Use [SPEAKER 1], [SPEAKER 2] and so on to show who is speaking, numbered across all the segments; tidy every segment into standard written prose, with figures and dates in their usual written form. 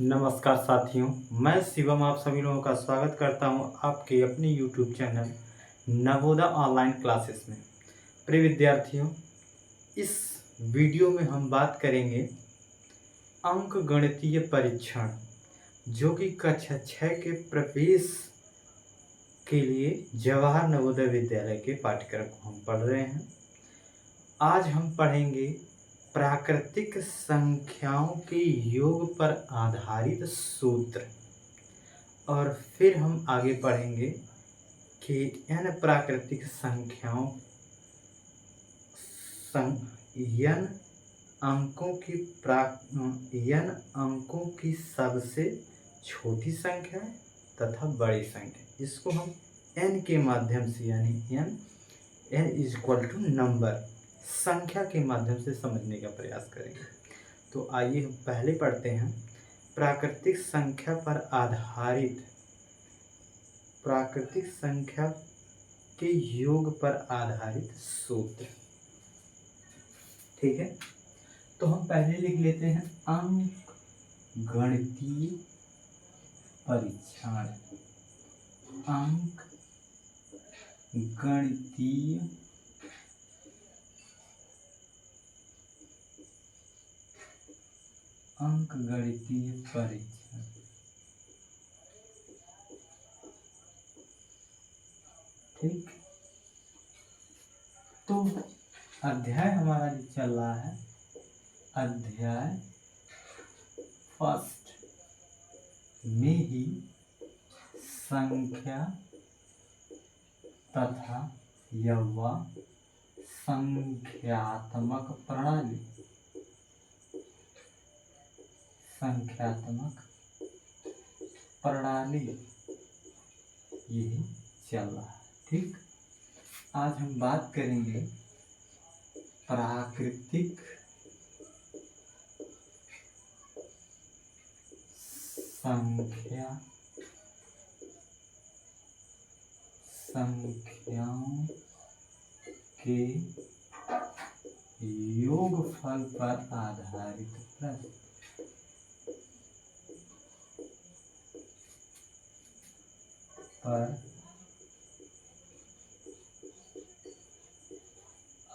[SPEAKER 1] नमस्कार साथियों, मैं शिवम आप सभी लोगों का स्वागत करता हूं आपके अपने YouTube channel Navodaya online classes में। प्रिय विद्यार्थियों, इस वीडियो में हम बात करेंगे अंक गणितीय परीक्षण जो कि कक्षा 6 के प्रवेश के लिए जवाहर नवोदय विद्यालय के पाठ्यक्रम को हम पढ़ रहे हैं। आज हम पढ़ेंगे प्राकृतिक संख्याओं के योग पर आधारित सूत्र और फिर हम आगे पढ़ेंगे कि n प्राकृतिक संख्याओं n अंकों की सबसे छोटी संख्या तथा बड़ी संख्या, इसको हम n के माध्यम से यानी n इक्वल टू नंबर संख्या के माध्यम से समझने का प्रयास करेंगे। तो आइए हम पहले पढ़ते हैं प्राकृतिक संख्या पर आधारित प्राकृतिक संख्या के योग पर आधारित सूत्र। ठीक है, तो हम पहले लिख लेते हैं अंक गणितीय परीक्षण। अंक गणितीय परीक्षण। ठीक, तो अध्याय हमारा जो चल रहा है, अध्याय फर्स्ट में ही संख्या तथा संख्यात्मक प्रणाली यही चल रहा है। ठीक, आज हम बात करेंगे प्राकृतिक संख्याओं के योगफल पर आधारित प्रश्न।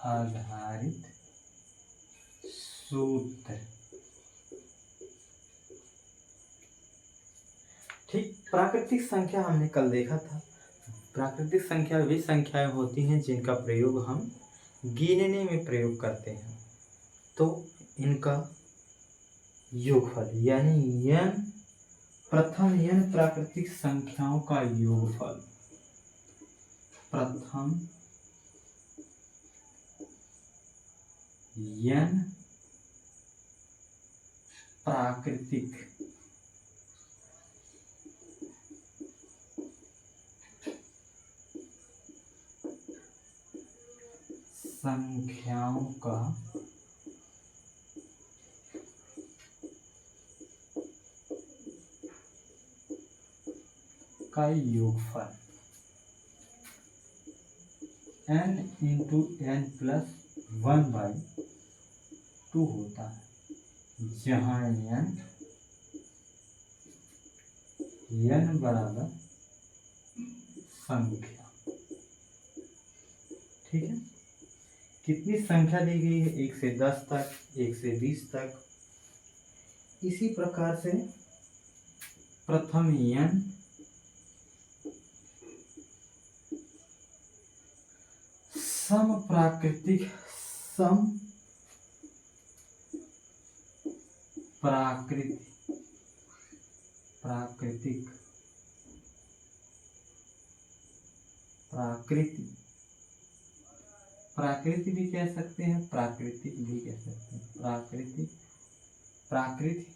[SPEAKER 1] आधारित सूत्र। ठीक, प्राकृतिक संख्या हमने कल देखा था। प्राकृतिक संख्या वे संख्याएं होती हैं जिनका प्रयोग हम गिनने में प्रयोग करते हैं। तो इनका योगफल यानी प्रथम प्राकृतिक संख्याओं का योगफल। प्रथम प्राकृतिक संख्याओं का योगफल n इंटू n+1/2 होता है, जहाँ n बराबर संख्या। ठीक है, कितनी संख्या दी गई है? 1 से 10 तक, 1 से 20 तक। इसी प्रकार से प्रथम n प्राकृतिक प्राकृत भी कह सकते हैं, प्राकृतिक भी कह सकते हैं। प्राकृतिक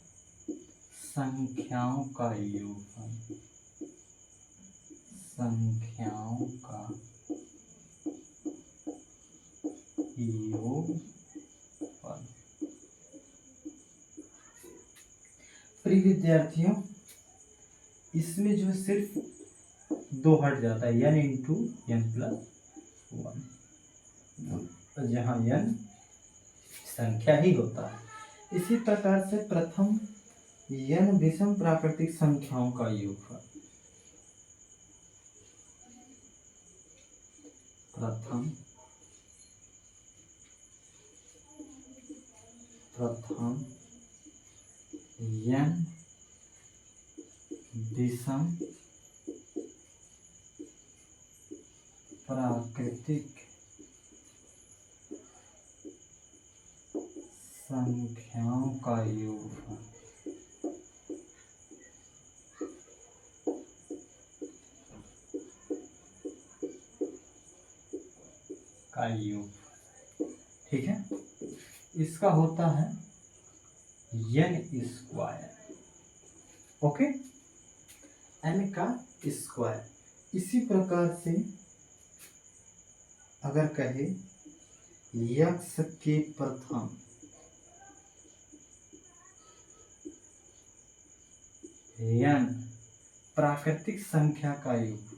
[SPEAKER 1] संख्याओं का योगफल। प्रिय विद्यार्थियों, इसमें जो सिर्फ 2 हट जाता है, n इंटू n+1, जहाँ n संख्या ही होता है। इसी प्रकार से प्रथम n विषम प्राकृतिक संख्याओं का योगफल। प्रथम n विषम प्राकृतिक संख्याओं का योगफल। ठीक है, इसका होता है n स्क्वायर। ओके, n का स्क्वायर। इसी प्रकार से अगर कहे x के प्रथम n प्राकृतिक संख्या का योगफल।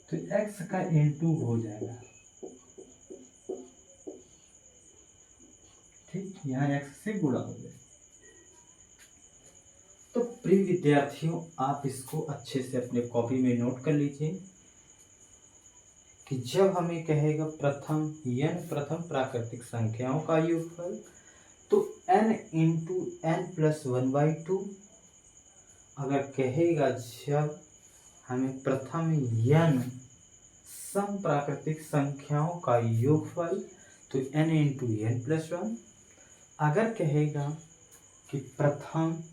[SPEAKER 1] तो x का इंटू हो जाएगा। ठीक, यहाँ x से गुणा हो जाएगा। तो प्रिय विद्यार्थियों, आप इसको अच्छे से अपने कॉपी में नोट कर लीजिए कि जब हमें कहेगा प्रथम प्राकृतिक संख्याओं का योगफल, तो n इंटू n प्लस 1/2। अगर कहेगा जब हमें प्रथम n सम प्राकृतिक संख्याओं का योगफल, तो n इंटू n प्लस 1। अगर कहेगा कि प्रथम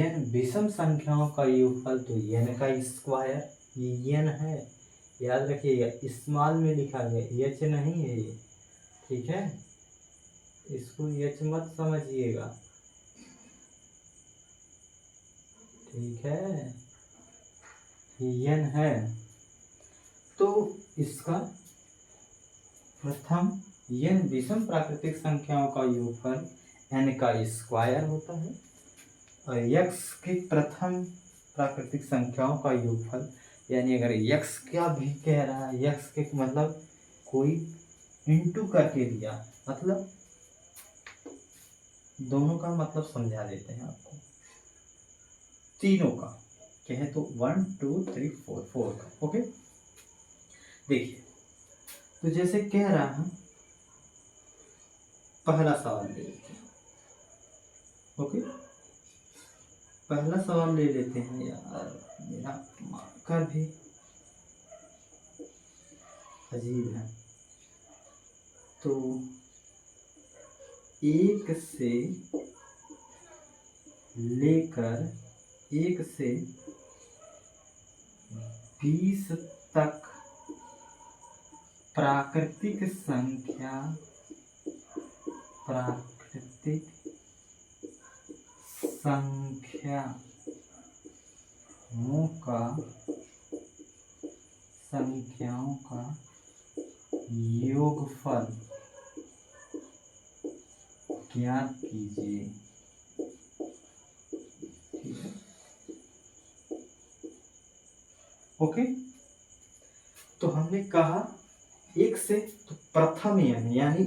[SPEAKER 1] n विषम संख्याओं का योगफल, तो n का स्क्वायर। ये n है, याद रखिएगा, स्मॉल में लिखा गया, h नहीं है ये। ठीक है, इसको h मत समझिएगा। ठीक है, ये n है। तो इसका प्रथम n विषम प्राकृतिक संख्याओं का योगफल n का स्क्वायर होता है, और x के प्रथम प्राकृतिक संख्याओं का योगफल, यानी अगर x क्या भी कह रहा है, x के मतलब कोई इंटू करके दिया, मतलब दोनों का मतलब समझा देते हैं आपको, तीनों का कहें तो 1 2 3 4 का। ओके, देखिए, तो जैसे कह रहा है, पहला सवाल ले लेते हैं। ओके, पहला सवाल ले लेते हैं। यार, मेरा मार्कर भी अजीब है। तो 1 से लेकर 1 से 20 तक प्राकृतिक संख्याओं का योगफल ज्ञात कीजिए। ठीक है, ओके। तो हमने कहा 1 से, तो प्रथम यानी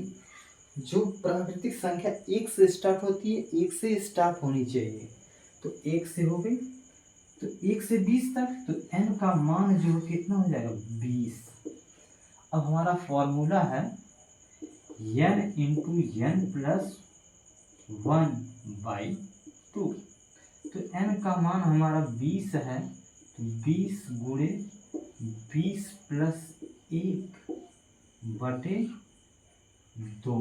[SPEAKER 1] जो प्राकृतिक संख्या 1 से स्टार्ट होती है, 1 से स्टार्ट होनी चाहिए। तो 1 से हो गई, तो 1 से 20 तक, तो n का मान जो कितना हो जाएगा, 20। अब हमारा फॉर्मूला है n इंटू n प्लस 1/2। तो n का मान हमारा 20 है, तो 20 गुणे 20 प्लस 1/2।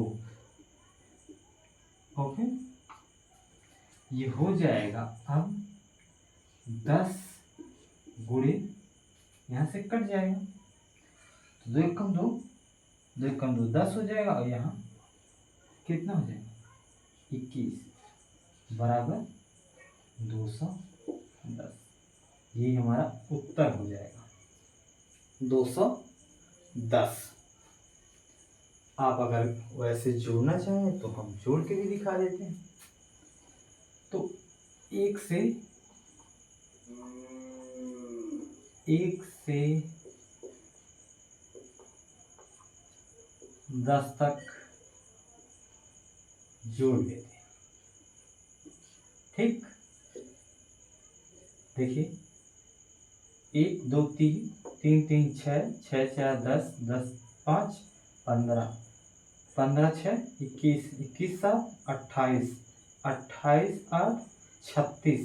[SPEAKER 1] ओके, ये हो जाएगा। अब 10 गुणे, यहाँ से कट जाएगा, तो 2 एकम 2, 2 एकम 2 10 हो जाएगा, और यहाँ कितना हो जाएगा, 21 बराबर 210। ये हमारा उत्तर हो जाएगा 210। आप अगर वैसे जोड़ना चाहें तो हम जोड़ के भी दिखा देते हैं। तो एक से 10 तक जोड़ लेते हैं। ठीक, देखिए 1 2 3 3 3 6 6 4 10 10 5 15 15 6 21 21 7 28 28 8 36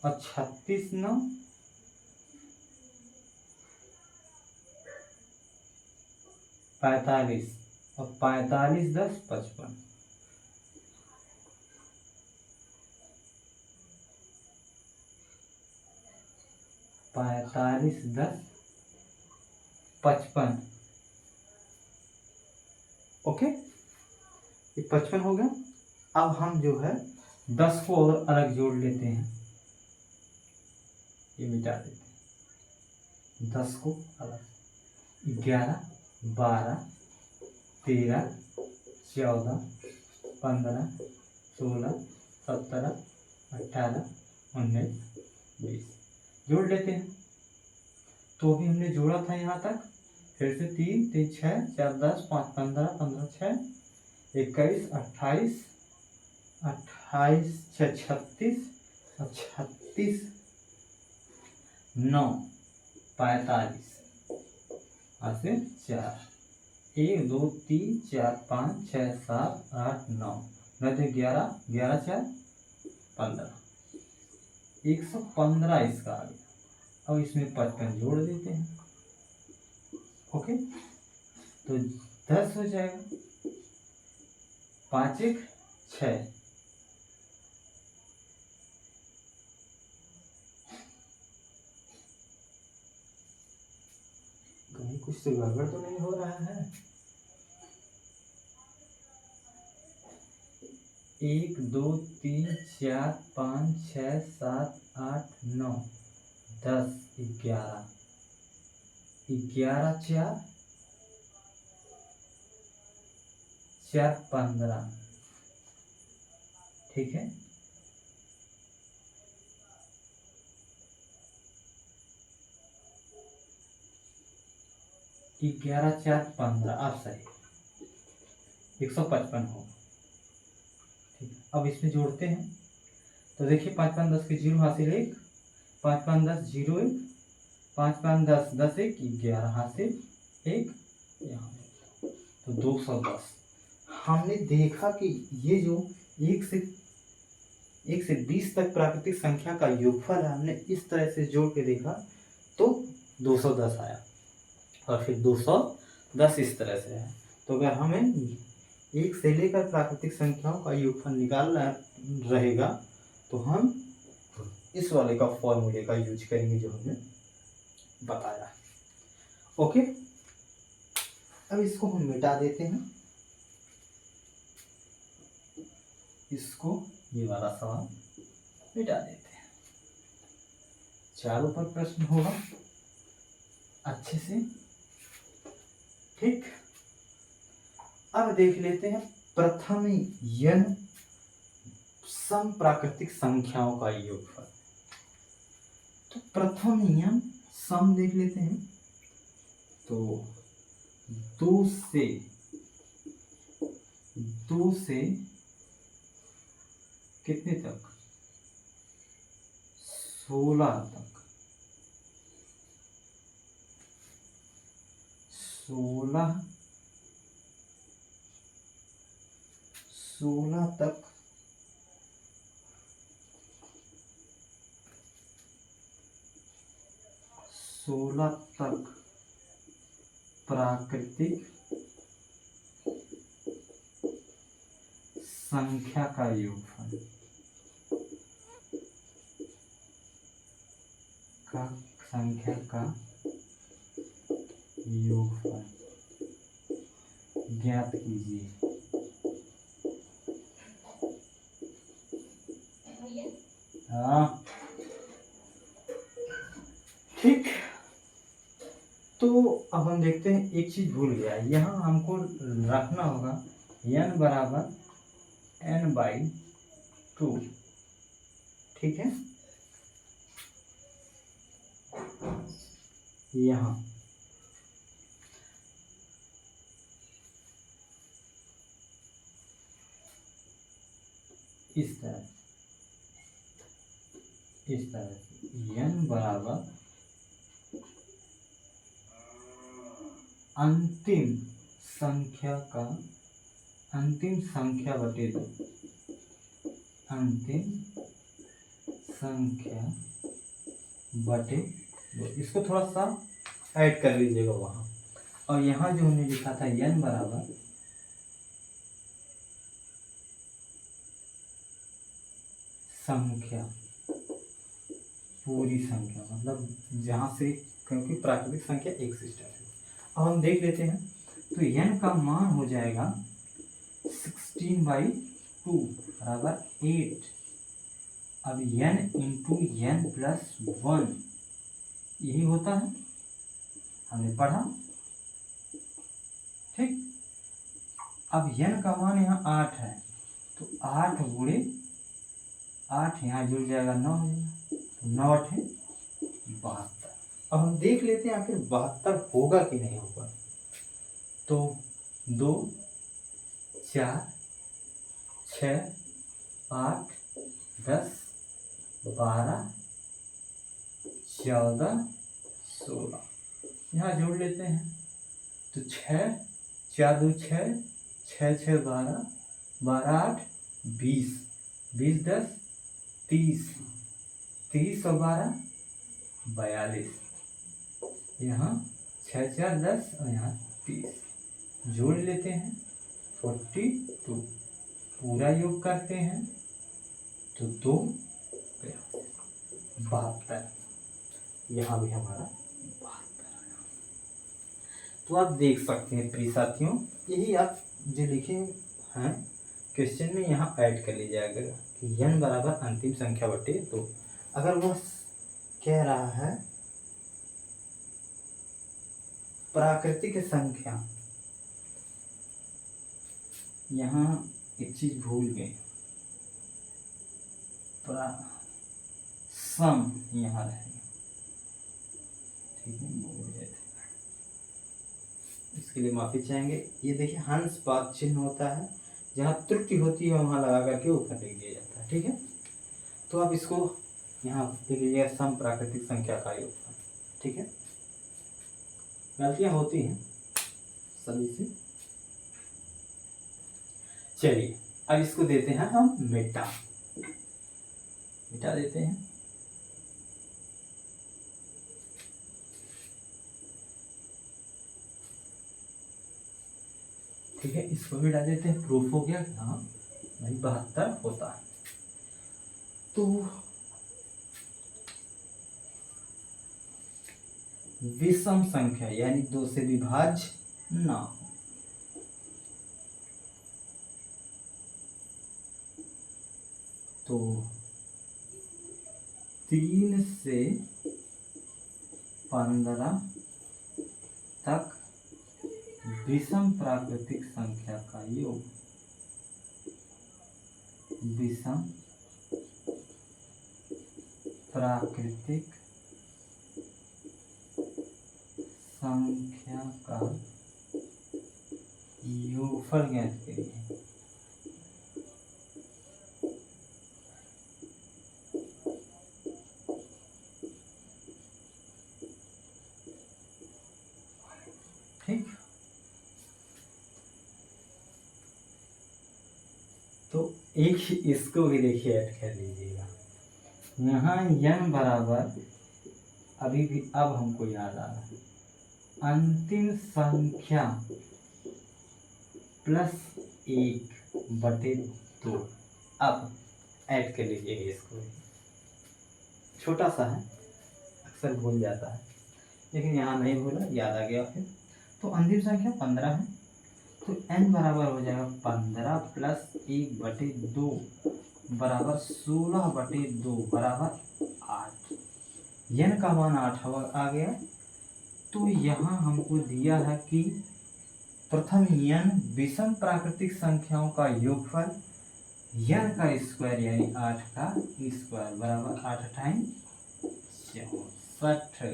[SPEAKER 1] और 36 9 45 और 45 10 55। पैंतालीस 10 55। ओके, ये 55 हो गया। अब हम जो है 10 को और अलग जोड़ लेते हैं, ये मिटा देते हैं। 10 को अलग 11 12 13 14 15 16 17 18 19 20 जोड़ लेते हैं। तो अभी हमने जोड़ा था यहाँ तक, फिर से 3 3 6 4 10 5 15 15 6 21 28 28 6 36 और 36 9 45 से 4 1 2 3 4 5 6 7 8 9 9 11 11 4 15 115 इसका आ गया। अब इसमें 55 जोड़ देते हैं। ओके, तो 10 हो जाएगा, 5 1 6 कहीं कुछ तो गड़बड़ तो नहीं हो रहा है। 1 2 3 4 5 6 7 8 9 10 11 11 4 4 15। ठीक है, कि 11 4 15 आप सही 155 हो। ठीक, अब इसमें जोड़ते हैं। तो देखिए 5 5 10 के 0 हासिल 1, 5 5 10 0 1, 5 5 10 10 1 11 हासिल 1 यहाँ, तो 210। हमने देखा कि ये जो 1 से 20 तक प्राकृतिक संख्या का योगफल है, हमने इस तरह से जोड़ के देखा तो 210 आया, और फिर 210 इस तरह से है। तो अगर हमें 1 से लेकर प्राकृतिक संख्याओं का योगफल निकालना रहेगा तो हम इस वाले का फॉर्मूले का यूज करेंगे जो हमने बताया। ओके, अब इसको हम मिटा देते हैं, इसको ये वाला सवाल मिटा देते हैं। चारों पर प्रश्न होगा अच्छे से। ठीक, अब देख लेते हैं प्रथम n सम प्राकृतिक संख्याओं का योगफल। तो प्रथम n सम देख लेते हैं। तो 2 से कितने तक, 16 तक, 16 तक प्राकृतिक संख्या का योगफल ज्ञात कीजिए। हाँ, ठीक। तो अब हम देखते हैं, एक चीज भूल गया, यहाँ हमको रखना होगा n बराबर n/2। ठीक है। यहाँ इस तरह से n बराबर अंतिम संख्या बटे 2, अंतिम संख्या बटे 2। इसको थोड़ा सा ऐड कर लीजिएगा वहाँ। और यहाँ जो हमने लिखा था n बराबर संख्या, पूरी संख्या, मतलब जहाँ से, क्योंकि प्राकृतिक संख्या एक से स्टार्ट है। अब हम देख लेते हैं, तो n का मान हो जाएगा 16/2 बराबर 8। अब n इंटू n प्लस 1 यही होता है, हमने पढ़ा, ठीक। अब n का मान यहाँ 8 है, तो 8 गुणे 8 यहाँ जुड़ जाएगा 9 हो जाएगा, तो 9 8 72। अब हम देख लेते हैं आखिर 72 होगा कि नहीं होगा। तो 2 4 6 8 10 12 14 16 यहाँ जोड़ लेते हैं, तो 6 4 2 6 6 6 12 12 8 20 20 10 30 30 और 12 42, यहाँ 6 4 10 और यहाँ 30 जोड़ लेते हैं 42, पूरा योग करते हैं तो 2 72, यहाँ भी हमारा 72। तो आप देख सकते हैं प्रिय साथियों, यही आप जो लिखे हैं क्वेश्चन में यहाँ ऐड कर लीजिए जाएगा कि n बराबर अंतिम संख्या बटे 2। अगर वह कह रहा है प्राकृतिक संख्या, यहाँ एक चीज भूल गए, सम यहाँ रहेगा, ठीक है, भूल गए थे, इसके लिए माफी चाहेंगे। ये देखिए हंस पात चिन्ह होता है, जहाँ त्रुटि होती है वहां लगा करके ऊपर लिख दिया जाता है, ठीक है। तो आप इसको यहाँ लिख लीजिएगा सम प्राकृतिक संख्या का योगफल, ठीक है। गलतियां होती हैं सभी से। चलिए अब इसको देते हैं हम मिटा देते हैं। ठीक है, इसको भी डाल देते हैं, प्रूफ हो गया हाँ भाई 72 होता है। तो विषम संख्या यानी 2 से विभाज्य ना हो, तो 3 से 15 तक विषम प्राकृतिक संख्या का योग, विषम प्राकृतिक संख्या का योगफल ज्ञात करिए। ठीक, तो एक इसको भी देखिए ऐड कर लीजिएगा। यहाँ n बराबर अभी भी, अब हमको याद आ रहा है, अंतिम संख्या प्लस 1/2। अब ऐड कर लीजिएगा इसको, छोटा सा है अक्सर भूल जाता है, लेकिन यहाँ नहीं भूला, याद आ गया फिर। तो अंतिम संख्या 15 है, तो n बराबर हो जाएगा 15 प्लस 1/2 बराबर 16/2 बराबर 8। n का मान 8 आ गया। तो यहाँ हमको दिया है कि प्रथम n विषम प्राकृतिक संख्याओं का योगफल n का स्क्वायर यानी 8 का स्क्वायर बराबर 8 टाइम 64।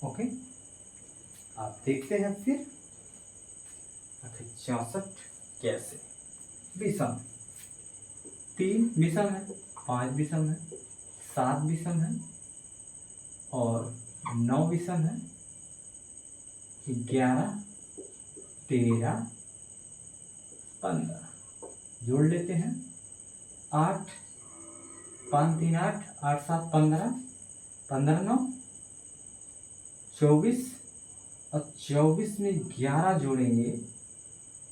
[SPEAKER 1] ओके, आप देखते हैं फिर आखिर 64 कैसे। विषम 3 विषम है, 5 विषम है, 7 विषम है और 9 विषम है, 11, 13, 15 जोड़ लेते हैं। 8 5 3 8, 8 7 15, 15 9 24 और 24 में 11 जोड़ेंगे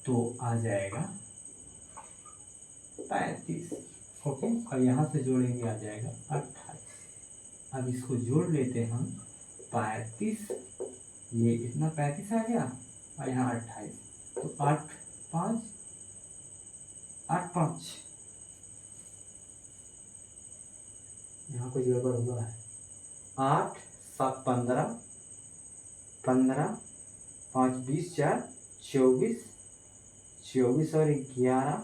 [SPEAKER 1] तो आ जाएगा 35। ओके, और यहाँ से जोड़ेंगे आ जाएगा 28। अब इसको जोड़ लेते हैं हम 35, ये इतना 35 आ गया और यहाँ 28, तो 8 5 8 5, यहाँ कुछ गड़बड़ हुआ है। 8 7 15, 15 5 20 4 24, 24 और 11,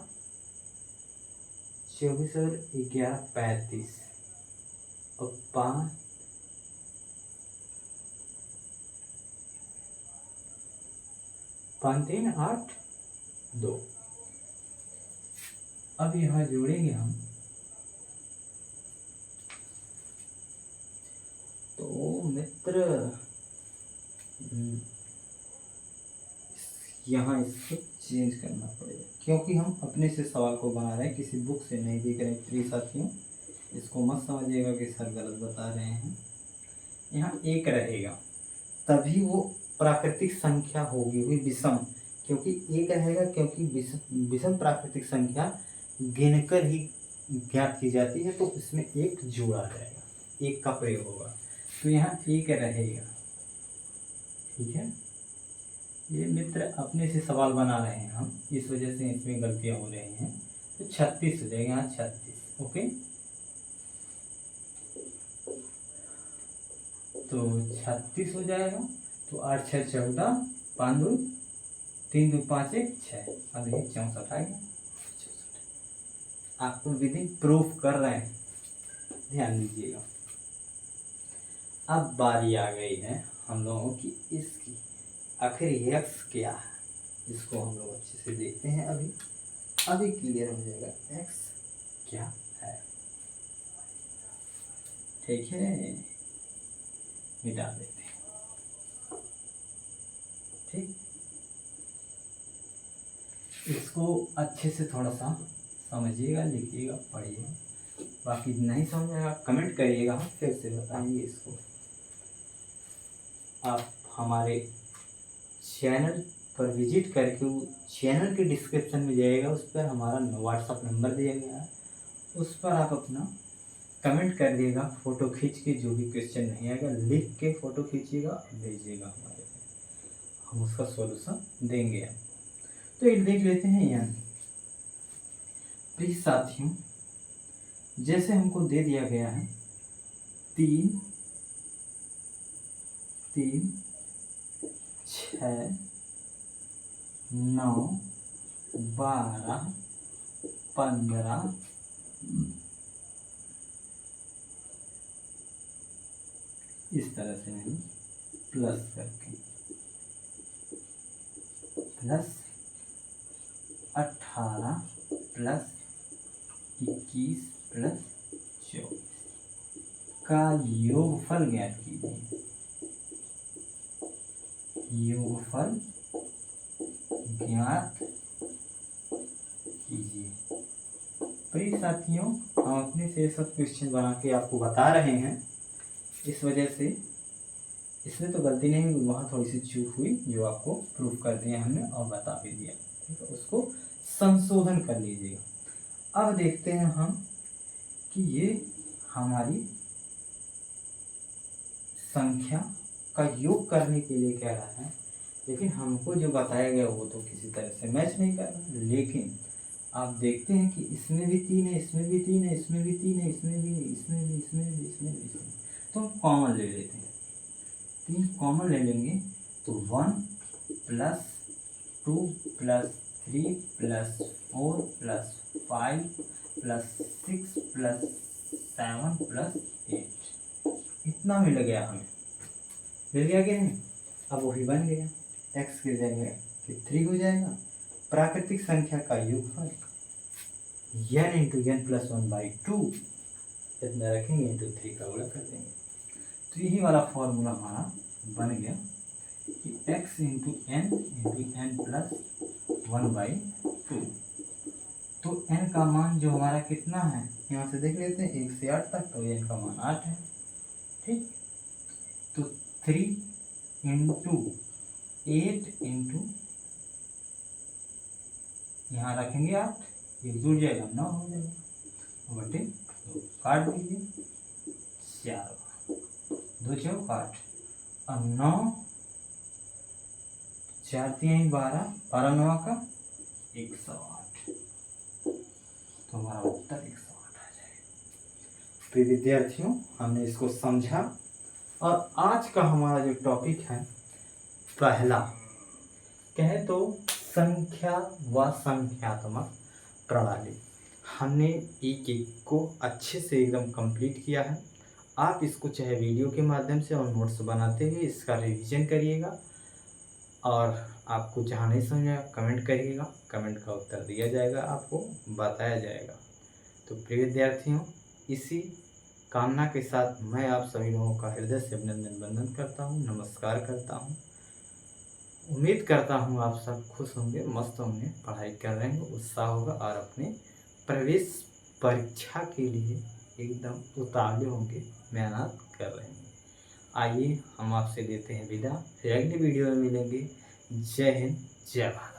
[SPEAKER 1] 24 और 11 35 और 5 5 3 8 2। अब यहाँ जोड़ेंगे हम तो मित्र यहाँ इसको चेंज करना पड़ेगा क्योंकि हम अपने से सवाल को बना रहे हैं, किसी बुक से नहीं देख रहे। प्रिय साथियों, इसको मत समझिएगा कि सर गलत बता रहे हैं। यहाँ 1 रहेगा तभी वो प्राकृतिक संख्या होगी, वही विषम, क्योंकि 1 रहेगा, क्योंकि विषम प्राकृतिक संख्या गिनकर ही ज्ञात की जाती है, तो इसमें 1 जोड़ा जाएगा, 1 का प्रयोग होगा, तो यहाँ 1 रहेगा। ठीक है, ये मित्र अपने से सवाल बना रहे हैं हम, इस वजह से इसमें गलतियां हो रही हैं, तो 36 हो जाएगा यहाँ 36। ओके, तो 36 हो जाएगा, तो 8 6 14, 5 2 3 2 5 1 6, अब ये 64 आएगा। आपको विधि प्रूफ कर रहे हैं, ध्यान दीजिएगा। अब बारी आ गई है हम लोगों की इसकी, आखिर x क्या है, इसको हम लोग अच्छे से देखते हैं। अभी क्लियर हो जाएगा x क्या है। ठीक है, मिटा देते हैं। ठीक, इसको अच्छे से थोड़ा सा समझिएगा, लिखिएगा, पढ़िएगा, बाकी नहीं समझ आएगा कमेंट करिएगा, हम फिर से बताएंगे इसको। आप हमारे चैनल पर विजिट करके चैनल के डिस्क्रिप्शन में जाइएगा, उस पर हमारा व्हाट्सअप नंबर दिया गया है, उस पर आप अपना कमेंट कर दिएगा, फ़ोटो खींच के, जो भी क्वेश्चन नहीं आएगा लिख के फ़ोटो खींचिएगा, भेजिएगा हमारे पे, हम उसका सॉल्यूशन देंगे। तो ये देख लेते हैं यहाँ। प्लीज साथियों, जैसे हमको दे दिया गया है 3 3 6 9 12 15 इस तरह से नहीं, प्लस करके प्लस 18 प्लस 21 प्लस 24 का योगफल ज्ञात कीजिए। योगफल ज्ञात कीजिए। प्रिय साथियों, हम अपने से सब क्वेश्चन बना के आपको बता रहे हैं, इस वजह से इसमें तो गलती नहीं हुई, वहाँ थोड़ी सी चूक हुई जो आपको प्रूफ कर दिया हमने और बता भी दिया। ठीक है, उसको संशोधन कर लीजिएगा। अब देखते हैं हम कि ये हमारी संख्या का योग करने के लिए कह रहा है, लेकिन हमको जो बताया गया वो तो किसी तरह से मैच नहीं कर रहा। लेकिन आप देखते हैं कि इसमें भी 3 है, इसमें भी 3 है, इसमें भी 3 है, इसमें भी, इसमें भी, इसमें भी, इसमें भी, इसमें, तो हम कॉमन ले लेते हैं। 3 कॉमन ले लेंगे तो 1 plus 2 plus 3 plus 4 plus 5 plus 6 plus 7 plus 8, इतना मिल गया हमें। मिल गया कि नहीं? अब वही बन गया, x की जगह कि 3 हो जाएगा। प्राकृतिक संख्या का योगफल n इंटू एन प्लस 1/2 इतना रखेंगे, इंटू 3 का गुणा कर देंगे। तो यही वाला फॉर्मूला हमारा बन गया कि x इंटू एन प्लस 1/2। तो n का मान जो हमारा कितना है, यहाँ से देख लेते हैं 1 से 8 तक, तो n का मान 8 है। ठीक, तो 3 इंटू 8 इंटू यहाँ रखेंगे 8, ये जुड़ जाएगा 9 हो जाएगा बटे 2, काट दीजिए 4 2 चौक 8 और 9 4 3 12 12 9 का 108, तो हमारा उत्तर 108 आ जाएगा। प्रिय विद्यार्थियों, हमने इसको समझा और आज का हमारा जो टॉपिक है पहला, कहे तो संख्या व संख्यात्मक प्रणाली, हमने एक को अच्छे से एकदम कंप्लीट किया है। आप इसको चाहे वीडियो के माध्यम से और नोट्स बनाते हुए इसका रिवीजन करिएगा, और आपको जहाँ नहीं समझ आया कमेंट करिएगा, कमेंट का उत्तर दिया जाएगा, आपको बताया जाएगा। तो प्रिय विद्यार्थियों, इसी कामना के साथ मैं आप सभी लोगों का हृदय से अभिनंदन वंदन करता हूँ, नमस्कार करता हूँ। उम्मीद करता हूँ आप सब खुश होंगे, मस्त होंगे, पढ़ाई कर रहे होंगे, उत्साह होगा और अपने प्रवेश परीक्षा के लिए एकदम उतावले होंगे, मेहनत कर रहे हैं। आइए हम आपसे देते हैं विदा, फिर अगली वीडियो में मिलेंगे। जय हिंद, जय भारत।